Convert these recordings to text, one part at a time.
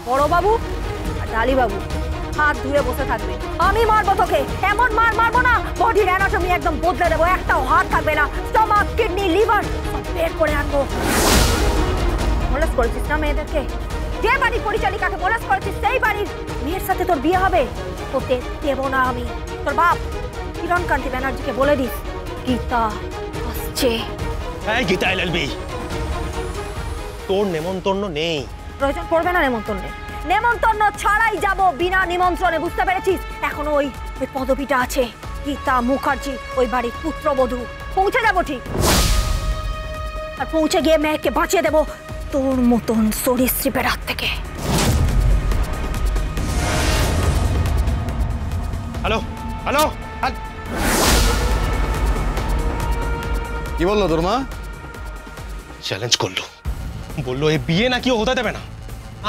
বড়বাবু আর ডালিবাবু হাত ধুয়ে বসে থাকবে। আমি মারবো তোকে, এমন মারবো না বডির অ্যানাটমি একদম বদলে দেবো, একটাও হাত থাকবে না, স্টমাক কিডনি লিভার সব বের করে আনবো। মোলেস করেছিস না মেয়েদেরকে, যে বাড়ির পরিচালিকাকে মোলেস করেছিস সেই বাড়ির মেয়ের সাথে তোর বিয়ে হবে, হতে দেব না আমি। তোর বাপ কিরণ কান্তি ব্যানার্জিকে বলে দিস গীতা আসছে। এই গীতা এলএলবি, তোর নেমন্তন্ন নেই। প্রয়োজন পড়বে না নেমন্তন্নে, নেমন্তন্ন ছাড়াই যাব বিনা নিমন্ত্রণে, বুঝতে পেরেছিস? এখনো ওই পদবিটা আছে, গীতা মুখার্জি ওই বাড়ির পুত্রবধূ। পৌঁছে যাবো ঠিক, আর পৌঁছে গিয়ে মেয়েকে বাঁচিয়ে দেবো তোর মতন সরীসৃপের হাত থেকে। হ্যালো হ্যালো, কি বললো তোর মা? চ্যালেঞ্জ করলো, বললো এই বিয়ে নাকি ও হতে দেবে না।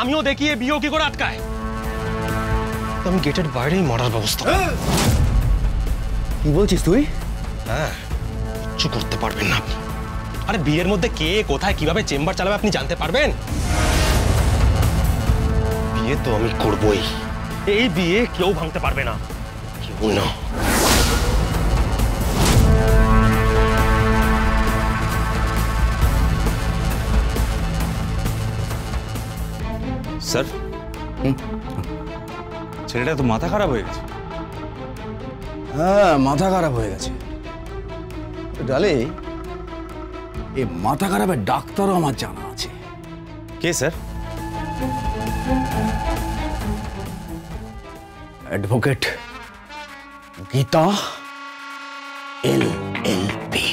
আমিও দেখি এই বিয়ে কি করে আটকায়। আমি গেটের বাইরেই মরার ব্যবস্থা। কি বলছিস তুই? হ্যাঁ, কিচ্ছু করতে পারবেন না আপনি। আরে বিয়ের মধ্যে কে কোথায় কিভাবে চেম্বার চালাবে আপনি জানতে পারবেন? বিয়ে তো আমি করবই, এই বিয়ে কেউ ভাঙতে পারবে না, কেউ না। স্যার, ছেলেটা তো মাথা খারাপ হয়ে গেছে। হ্যাঁ, মাথা খারাপ হয়ে গেছে। ডালে এই মাথা খারাপের ডাক্তারও আমার জানা আছে। কে স্যার? Advocate Gita LLB.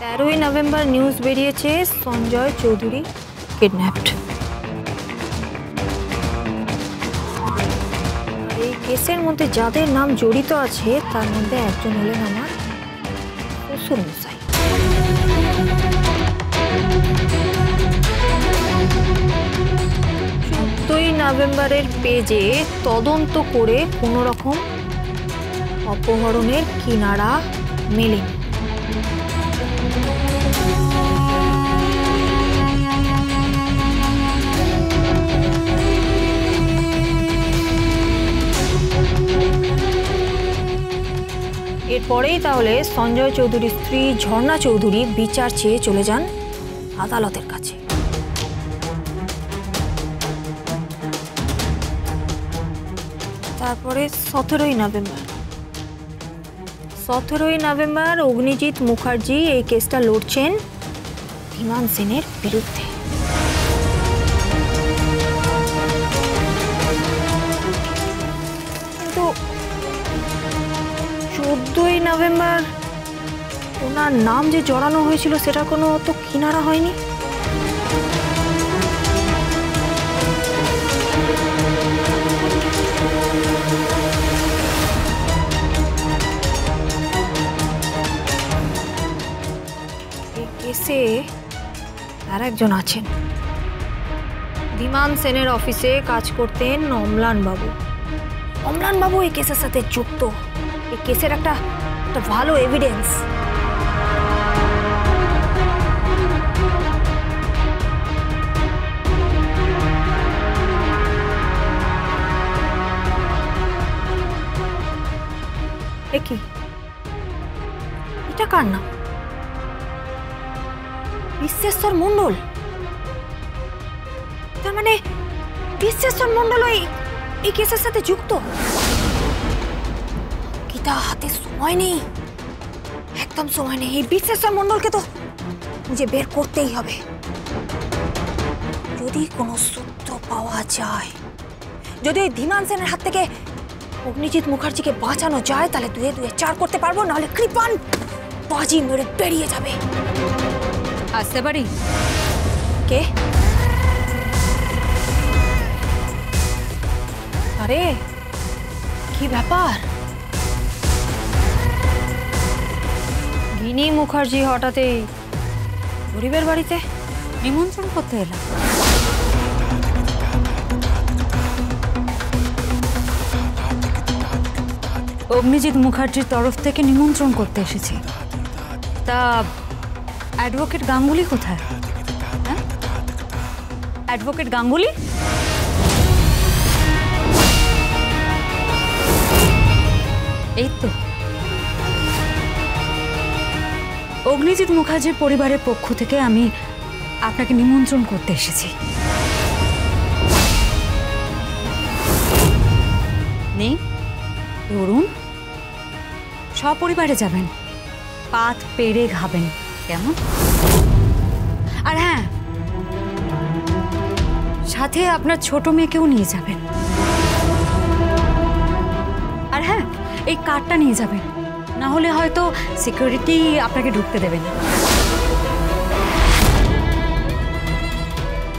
13ই নভেম্বর নিউজ বেরিয়েছে সঞ্জয় চৌধুরী কিডন্যাপড। এই কেসের মধ্যে যাদের নাম জড়িত আছে তার মধ্যে একজন হলেন আমার শ্বশুর মশাই। 14ই নভেম্বরের পেজে তদন্ত করে কোনো রকম অপহরণের কিনারা মেলেনি। এরপরেই তাহলে সঞ্জয় চৌধুরীর স্ত্রী ঝর্ণা চৌধুরী বিচার চেয়ে চলে যান আদালতের কাছে। তারপরে 17ই নভেম্বর অগ্নিজিৎ মুখার্জি এই কেসটা লড়ছেন ধীমান সেনের বিরুদ্ধে। কিন্তু 14ই নভেম্বর ওনার নাম যে জড়ানো হয়েছিল সেটা কোনো তো কিনারা হয়নি। এই কেসে আর একজন আছেন, ধীমান সেনের অফিসে কাজ করতেন অম্লান বাবু। অম্লান বাবু এই কেসের সাথে যুক্ত, এই কেসের একটা ভালো এভিডেন্স। কি এটা কার নাম? বিশ্বেশ্বর মণ্ডল। তার মানে বিশ্বেশ্বর মণ্ডল এই কেসের সাথে যুক্ত। গীতা হাতে সময় নেই, একদম সময় নেই। এই বিশ্বেশ্বর মণ্ডলকে তো মুঝে বের করতেই হবে। যদি কোনো সূত্র পাওয়া যায়, যদি ওই ধীমান সেনের হাত থেকে অগ্নিজিৎ মুখার্জিকে বাঁচানো যায় তাহলে 2 2 4 করতে পারবো, নাহলে কৃপান বাজি মেরে বেরিয়ে যাবে। আসতে পারি? কে? আরে কি ব্যাপার? গিনি মুখার্জি হঠাৎ এই গরিবের বাড়িতে নিমন্ত্রণ করতে এলাম। অগ্নিজিৎ মুখার্জির তরফ থেকে নিমন্ত্রণ করতে এসেছি। তা অ্যাডভোকেট গাঙ্গুলি কোথায়? হ্যাঁ, অ্যাডভোকেট গাঙ্গুলি? এই তো অগ্নিজিৎ মুখার্জির পরিবারের পক্ষ থেকে আমি আপনাকে নিমন্ত্রণ করতে এসেছি। নেই ধরুন, সপরিবারে যাবেন, পাত পেড়ে খাবেন, কেমন? আর হ্যাঁ, সাথে আপনার ছোট মেয়েকেও নিয়ে যাবেন। আর হ্যাঁ, এই কার্ডটা নিয়ে যাবেন, না হলে হয়তো সিকিউরিটি আপনাকে ঢুকতে দেবে না।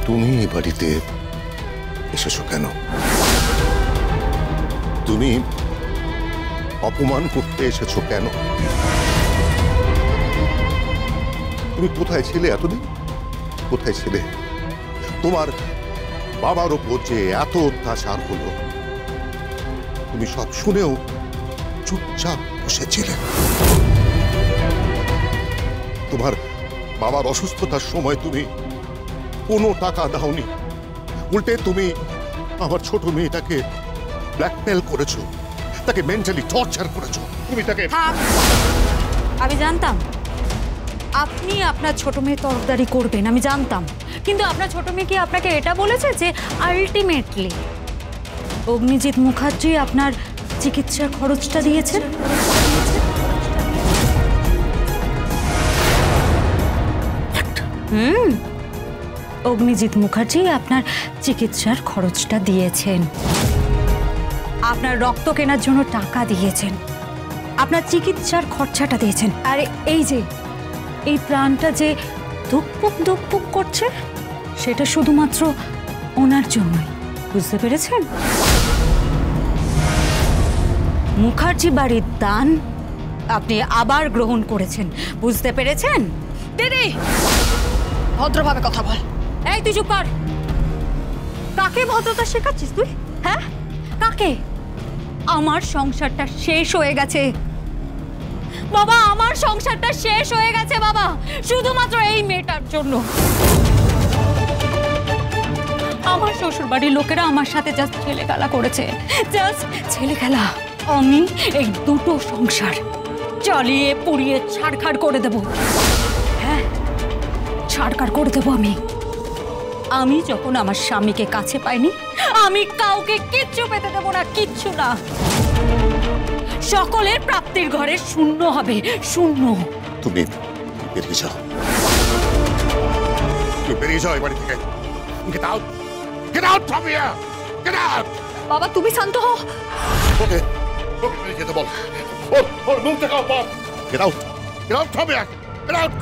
তুমি এই বাড়িতে এসেছো কেন? তুমি অপমান করতে এসেছো কেন? তুমি কোথায় ছিলে এতদিন? কোথায় ছিলে? তোমার বাবার ওপর যে এত অত্যাচার হলো, তুমি সব শুনেও চুপচাপ বসেছিলে। তোমার বাবার অসুস্থতার সময় তুমি কোনো টাকা দাওনি, উল্টে তুমি আমার ছোট মেয়েটাকে ব্ল্যাকমেল করেছো, তাকে মেন্টালি টর্চার করেছো। তুমি তাকে আমি জানতাম আপনি আপনার ছোট মেয়ে তরফদারি করবেন, আমি জানতাম। কিন্তু আপনার ছোট মেয়ে কি আপনাকে এটা বলেছে যে আলটিমেটলি অগ্নিজিৎ মুখার্জি আপনার চিকিৎসার খরচটা দিয়েছেন? অগ্নিজিৎ মুখার্জি আপনার চিকিৎসার খরচটা দিয়েছেন, আপনার রক্ত কেনার জন্য টাকা দিয়েছেন, আপনার চিকিৎসার খরচাটা দিয়েছেন। আর এই যে এই প্রাণটা যে ধুকপুক ধুকপুক করছে, সেটা শুধুমাত্র ওনার জন্যই, বুঝতে পেরেছেন? মুখার্জি বাড়ির দান আপনি আবার গ্রহণ করেছেন, বুঝতে পেরেছেন? দিদি, ভদ্রভাবে কথা বল। এই তুই চুপ কর। কাকে ভদ্রতা শেখাচ্ছিস তুই? হ্যাঁ, কাকে? আমার সংসারটা শেষ হয়ে গেছে বাবা, আমার সংসারটা শেষ হয়ে গেছে বাবা, শুধুমাত্র এই মেয়েটার জন্য। আমার শ্বশুর বাড়ির লোকেরা আমার সাথে জাস্ট ছেলেখেলা করেছে, জাস্ট ছেলেখেলা। আমি এই দুটো সংসার চালিয়ে পুড়িয়ে ছাড়খাড় করে দেব। হ্যাঁ, ছাড়খাড় করে দেব আমি। আমি যখন আমার স্বামীকে কাছে পাইনি, আমি কাউকে কিচ্ছু পেতে দেব না, কিচ্ছু না। সকলের প্রাপ্তির ঘরে শূন্য হবে, শূন্য। তুমি বেরিয়ে যাও, তুমি বেরিয়ে যাও এই বাড়ি থেকে। Get out! Get out from here! Get out! বাবা তুমি শান্ত হও। ওকে ওকে বেরিয়ে যেতে বল। ওর মুখ দেখাও বল। Get out! Get out from here! Get out!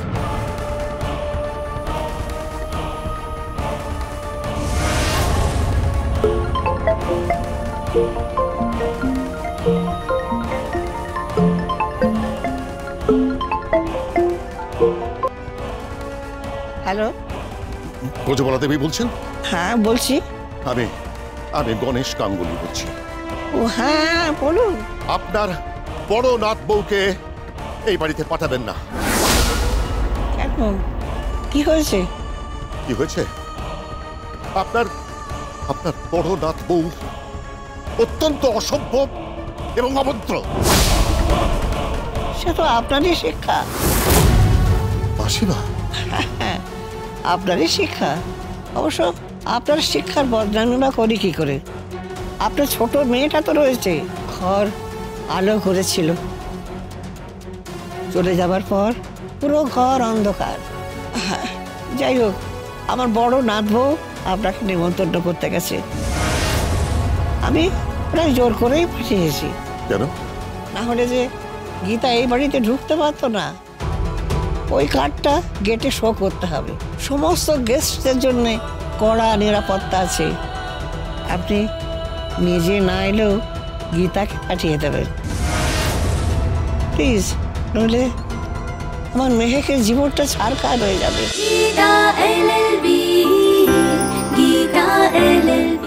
Hello, Brajabala Devi বলছেন? হ্যাঁ বলছি। আমি আমি গণেশ গাঙ্গুলি বলছি। ও হ্যাঁ বলুন। আপনার বড় নাত বউকে এই বাড়িতে পাঠাবেন না। কেন, কি হয়েছে? কি হয়েছে? আপনার আপনার বড় নাত বউ অত্যন্ত অসভ্য এবং অভদ্র। সে তো আপনারই শিক্ষা। মাসিমা, হ্যাঁ, আপনারই শিক্ষা। অবশ্য আপনার শিক্ষার বদনামি বা করি কি করে? আপনার ছোট মেয়েটা তো রয়েছে, ঘর আলো করেছিল, চলে যাবার পর পুরো ঘর অন্ধকার। হ্যাঁ, যাই হোক, আমার বড় নাত বউ আপনাকে নিমন্ত্রণ করতে গেছে। আমি প্রায় জোর করেই পাঠিয়েছি। কেন? না হলে যে গীতা এই বাড়িতে ঢুকতে পারতো না। ওই কার্ডটা গেটে শো করতে হবে। সমস্ত গেস্টদের জন্য কড়া নিরাপত্তা আছে। আপনি নিজে না এলেও গীতাকে পাঠিয়ে দেবেন প্লিজ, নইলে আমার মেহেকের জীবনটা ছাড়খাড় হয়ে যাবে। Gita LLB, Gita LLB।